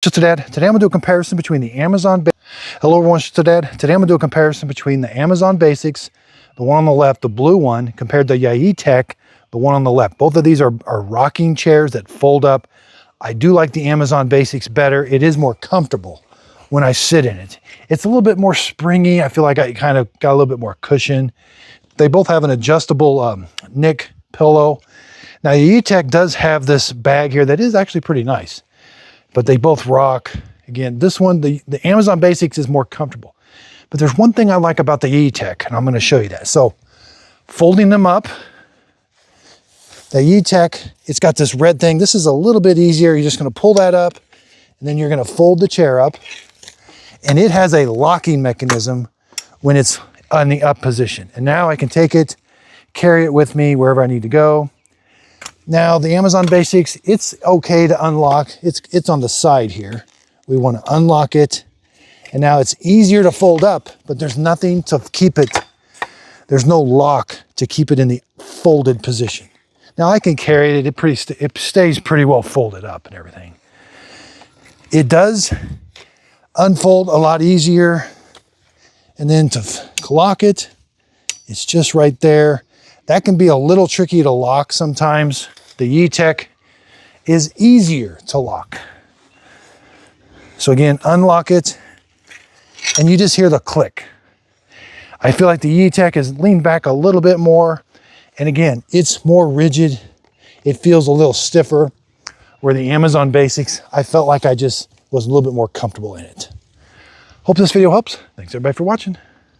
Today I'm going to do a comparison between the Amazon. Hello everyone, today I'm going to do a comparison between the Amazon Basics, the one on the left, the blue one, compared to Yaheetech, the one on the left. Both of these are rocking chairs that fold up. I do like the Amazon Basics better. It is more comfortable when I sit in it. It's a little bit more springy. I feel like I kind of got a little bit more cushion. They both have an adjustable neck pillow. Now Yaheetech does have this bag here that is actually pretty nice, but they both rock. Again, this one, the Amazon Basics is more comfortable. But there's one thing I like about the Yaheetech, and I'm going to show you that. So folding them up, the Yaheetech, it's got this red thing. This is a little bit easier. You're just going to pull that up, and then you're going to fold the chair up. And it has a locking mechanism when it's on the up position. And now I can take it, carry it with me wherever I need to go. Now the Amazon Basics, it's okay to unlock. It's on the side here. We want to unlock it. And now it's easier to fold up, but there's nothing to keep it. There's no lock to keep it in the folded position. Now I can carry it. It stays pretty well folded up and everything. It does unfold a lot easier. And then to lock it, it's just right there. That can be a little tricky to lock sometimes. The Yaheetech is easier to lock. So again, unlock it, and you just hear the click. I feel like the Yaheetech is leaned back a little bit more, and again, it's more rigid. It feels a little stiffer, where the Amazon Basics, I felt like I just was a little bit more comfortable in it. Hope this video helps. Thanks everybody for watching.